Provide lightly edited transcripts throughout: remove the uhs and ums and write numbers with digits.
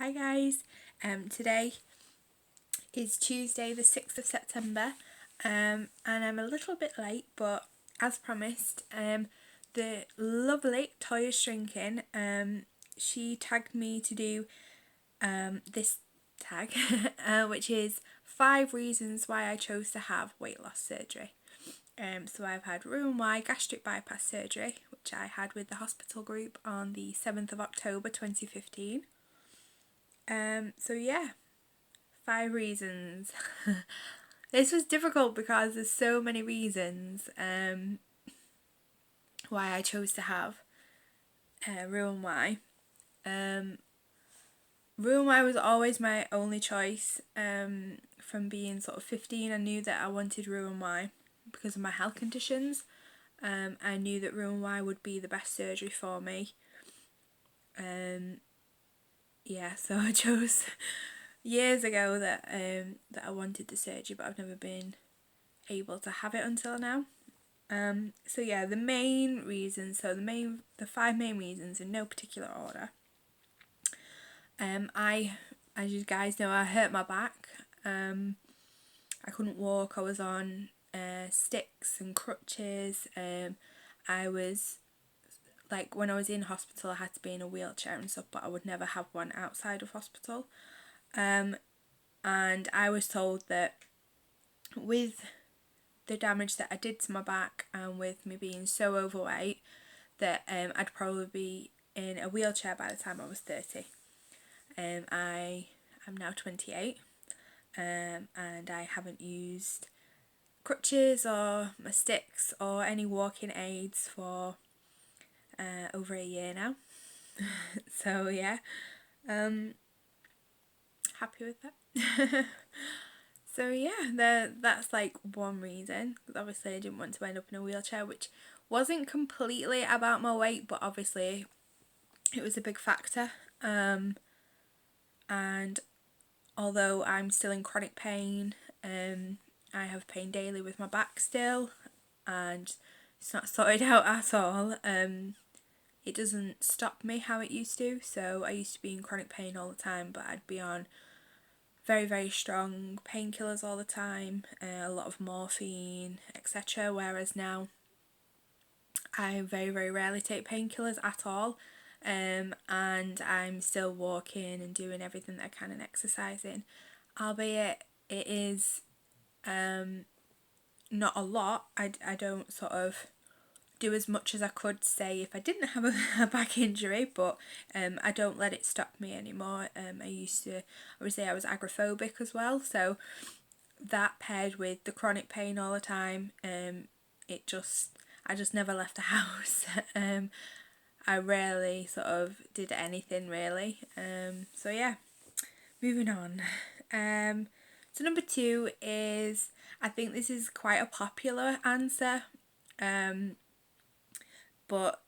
Hi guys, today is Tuesday the 6th of September and I'm a little bit late, but as promised, the lovely Toya Shrinking, she tagged me to do this tag which is 5 reasons why I chose to have weight loss surgery. So I've had RnY gastric bypass surgery, which I had with the hospital group on the 7th of October 2015. So yeah, 5 reasons. This was difficult because there's so many reasons why I chose to have RnY. RnY was always my only choice. From being sort of 15, I knew that I wanted RnY because of my health conditions. I knew that RnY would be the best surgery for me. Yeah, so I chose years ago that I wanted the surgery, but I've never been able to have it until now. So yeah, the main reasons, the 5 main reasons in no particular order. As you guys know, I hurt my back. I couldn't walk. I was on sticks and crutches. I was like, when I was in hospital, I had to be in a wheelchair and stuff, but I would never have one outside of hospital. And I was told that with the damage that I did to my back and with me being so overweight that I'd probably be in a wheelchair by the time I was 30. I am now 28 and I haven't used crutches or my sticks or any walking aids for over a year now. So yeah, happy with that. So yeah, that's like one reason, because obviously I didn't want to end up in a wheelchair, which wasn't completely about my weight, but obviously it was a big factor. And although I'm still in chronic pain, I have pain daily with my back still, and it's not sorted out at all. It doesn't stop me how it used to. So I used to be in chronic pain all the time, but I'd be on very, very strong painkillers all the time, a lot of morphine, etc. Whereas now I very, very rarely take painkillers at all. And I'm still walking and doing everything that I can and exercising, albeit it is not a lot. I don't sort of do as much as I could say if I didn't have a back injury, but I don't let it stop me anymore. I used to, obviously I was agoraphobic as well, so that paired with the chronic pain all the time, I just never left the house. I rarely sort of did anything really. So yeah, moving on. So number 2 is, I think this is quite a popular answer, but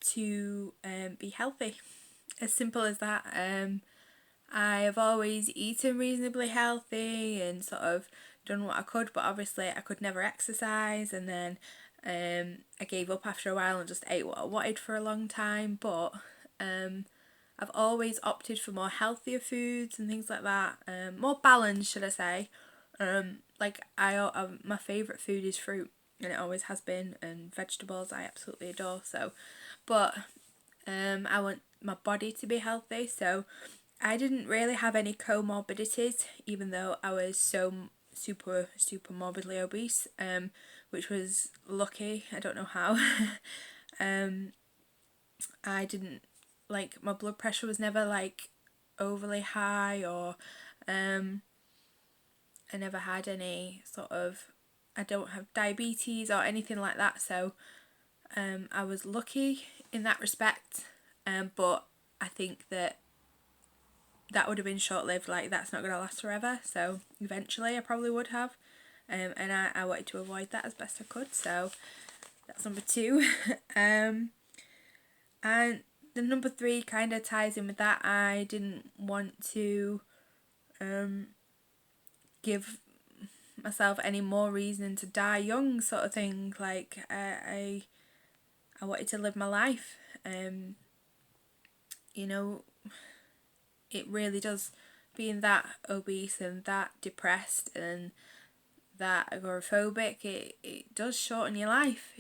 to be healthy. As simple as that. I have always eaten reasonably healthy and sort of done what I could, but obviously I could never exercise, and then I gave up after a while and just ate what I wanted for a long time. But I've always opted for more healthier foods and things like that, more balanced, should I say. Like my favourite food is fruit, and it always has been, and vegetables I absolutely adore. So, but I want my body to be healthy, so I didn't really have any comorbidities, even though I was so super morbidly obese, which was lucky. I don't know how. I didn't, like, my blood pressure was never like overly high, or I never had any sort of, I don't have diabetes or anything like that, so I was lucky in that respect. But I think that would have been short-lived. Like, that's not going to last forever, so eventually I probably would have, and I wanted to avoid that as best I could. So that's number 2. And the number 3 kind of ties in with that. I didn't want to give myself any more reason to die young, sort of thing. Like, I wanted to live my life. You know, it really does, being that obese and that depressed and that agoraphobic, it does shorten your life.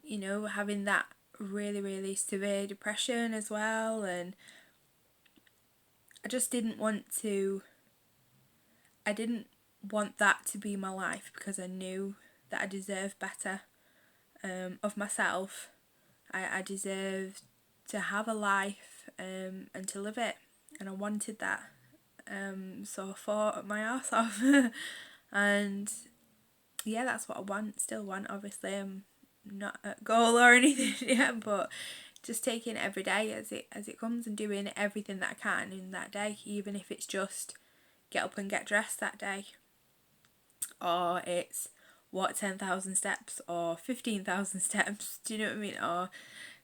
You know, having that really, really severe depression as well, and I just didn't want that to be my life, because I knew that I deserved better of myself. I deserved to have a life and to live it, and I wanted that. So I fought my arse off and yeah, that's what I want, still want. Obviously I'm not at goal or anything yet, but just taking it every day as it comes, and doing everything that I can in that day, even if it's just get up and get dressed that day, or it's walk 10,000 steps or 15,000 steps, do you know what I mean? Or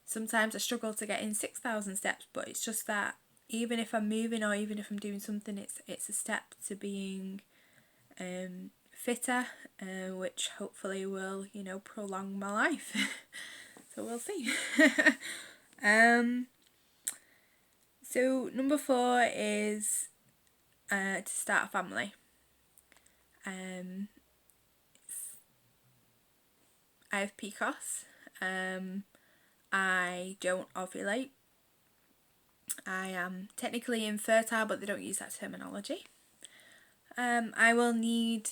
sometimes I struggle to get in 6,000 steps, but it's just that even if I'm moving or even if I'm doing something, it's a step to being fitter, which hopefully will, you know, prolong my life. So we'll see. So number 4 is to start a family. I have PCOS. I don't ovulate. I am technically infertile, but they don't use that terminology. I will need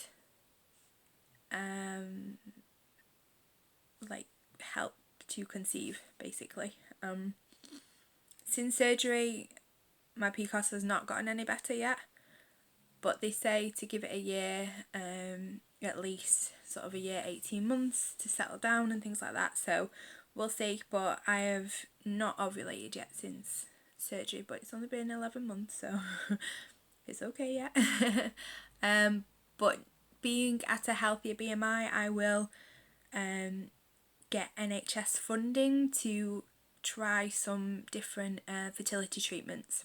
like help to conceive, basically. Since surgery, my PCOS has not gotten any better yet, but they say to give it a year, at least sort of a year, 18 months to settle down and things like that. So we'll see, but I have not ovulated yet since surgery, but it's only been 11 months, so it's okay yet. But being at a healthier BMI, I will get NHS funding to try some different fertility treatments.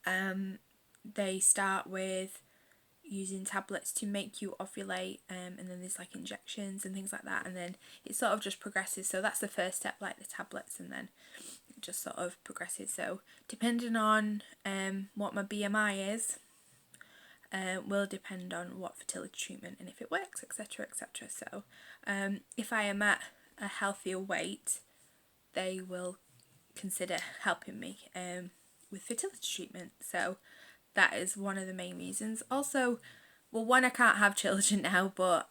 They start with using tablets to make you ovulate, and then there's like injections and things like that, and then it sort of just progresses. So that's the first step, like the tablets, and then it just sort of progresses. So depending on what my BMI is, will depend on what fertility treatment and if it works, etc, etc. So if I am at a healthier weight, they will consider helping me with fertility treatment. So that is one of the main reasons. Also, well, one, I can't have children now, but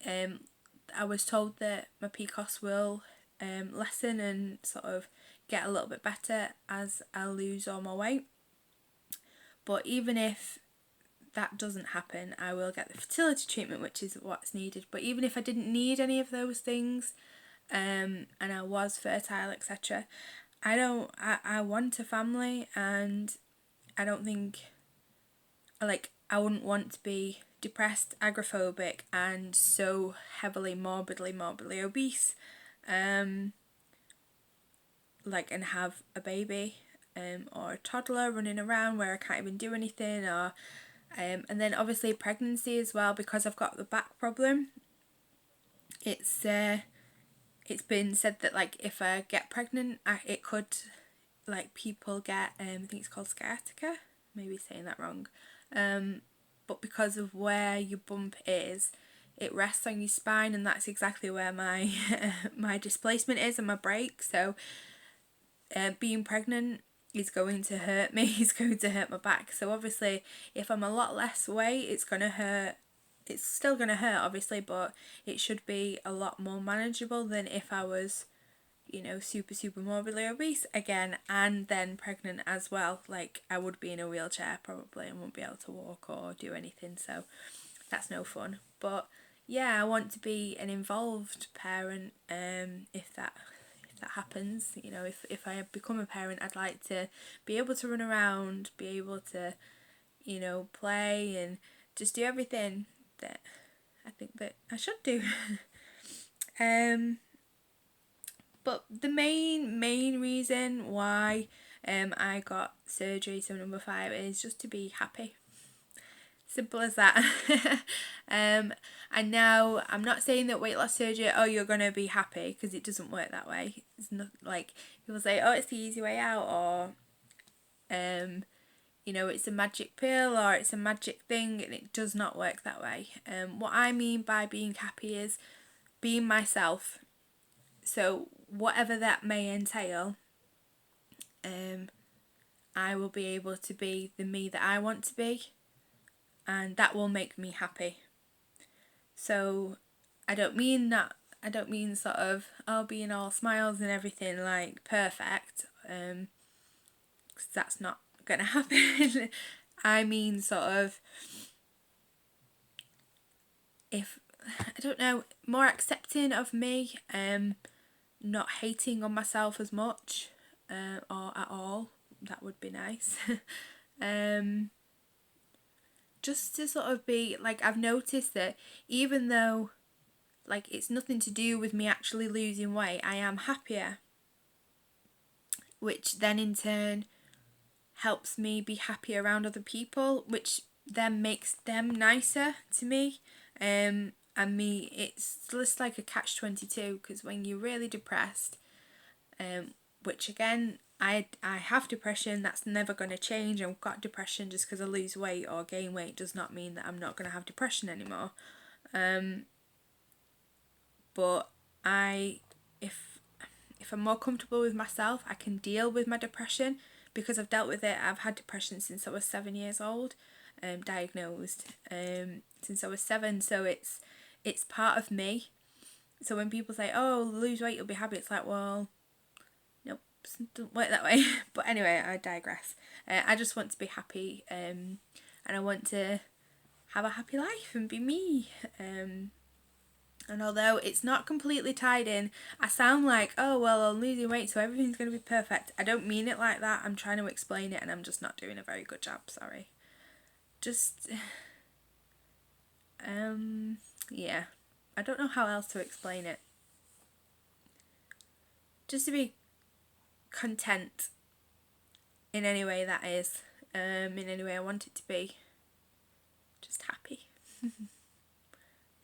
I was told that my PCOS will lessen and sort of get a little bit better as I lose all my weight. But even if that doesn't happen, I will get the fertility treatment, which is what's needed. But even if I didn't need any of those things, and I was fertile, etc., I want a family, and I don't think, like, I wouldn't want to be depressed, agoraphobic, and so heavily morbidly obese, like, and have a baby or a toddler running around where I can't even do anything, or and then obviously pregnancy as well, because I've got the back problem. It's been said that, like, if I get pregnant, it could, like, people get I think it's called sciatica, maybe saying that wrong, but because of where your bump is, it rests on your spine, and that's exactly where my my displacement is and my break. So being pregnant is going to hurt me, it's going to hurt my back. So obviously if I'm a lot less weight, it's going to hurt. It's still going to hurt, obviously, but it should be a lot more manageable than if I was, you know, super morbidly obese again and then pregnant as well. Like, I would be in a wheelchair probably and won't be able to walk or do anything, so that's no fun. But yeah, I want to be an involved parent. If that happens, you know, if I become a parent, I'd like to be able to run around, be able to, you know, play and just do everything that I think that I should do. But the main reason why I got surgery, so number 5, is just to be happy. Simple as that. And now I'm not saying that weight loss surgery, oh, you're gonna be happy, because it doesn't work that way. It's not like people say, oh, it's the easy way out, or you know, it's a magic pill or it's a magic thing, and it does not work that way. What I mean by being happy is being myself. So whatever that may entail, I will be able to be the me that I want to be, and that will make me happy. So I don't mean sort of being all smiles and everything, like perfect, because that's not gonna happen. I mean sort of, if I don't know, more accepting of me, not hating on myself as much, or at all. That would be nice. Just to sort of be like, I've noticed that even though like it's nothing to do with me actually losing weight, I am happier, which then in turn helps me be happy around other people, which then makes them nicer to me. And me, it's just like a catch-22, because when you're really depressed, which again, I have depression, that's never going to change. I've got depression. Just because I lose weight or gain weight does not mean that I'm not going to have depression anymore. But if I'm more comfortable with myself, I can deal with my depression, because I've dealt with it. I've had depression since I was 7 years old, diagnosed since I was 7, so it's part of me. So when people say, oh, lose weight, you'll be happy, it's like, well, nope, it doesn't work that way. But anyway, I digress. I just want to be happy, and I want to have a happy life and be me. And although it's not completely tied in, I sound like, oh, well, I'm losing weight, so everything's going to be perfect. I don't mean it like that. I'm trying to explain it, and I'm just not doing a very good job. Sorry. Just, yeah. I don't know how else to explain it. Just to be content in any way that is, in any way I want it to be. Just happy.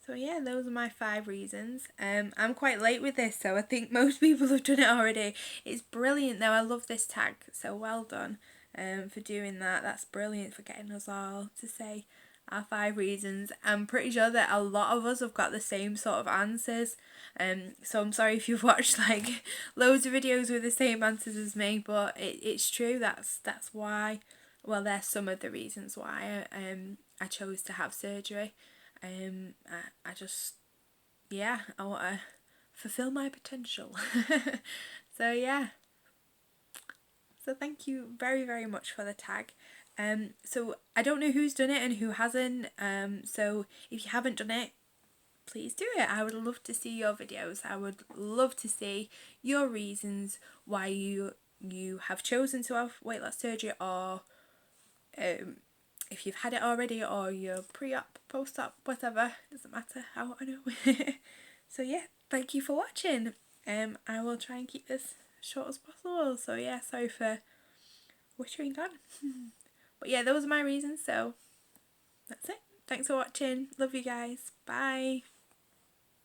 So yeah, those are my 5 reasons. I'm quite late with this, so I think most people have done it already. It's brilliant though, I love this tag, so well done for doing that. That's brilliant for getting us all to say our 5 reasons. I'm pretty sure that a lot of us have got the same sort of answers. So I'm sorry if you've watched like loads of videos with the same answers as me, but it's true. That's why. Well, there's some of the reasons why I chose to have surgery. I just, yeah, I want to fulfill my potential. So yeah, so thank you very, very much for the tag. So I don't know who's done it and who hasn't, so if you haven't done it, please do it. I would love to see your videos. I would love to see your reasons why you have chosen to have weight loss surgery, or if you've had it already, or you're pre-op, post-op, whatever, doesn't matter, I want to know. So yeah, thank you for watching. I will try and keep this short as possible, so yeah, sorry for wittering on. But yeah, those are my reasons, so that's it. Thanks for watching, love you guys, bye.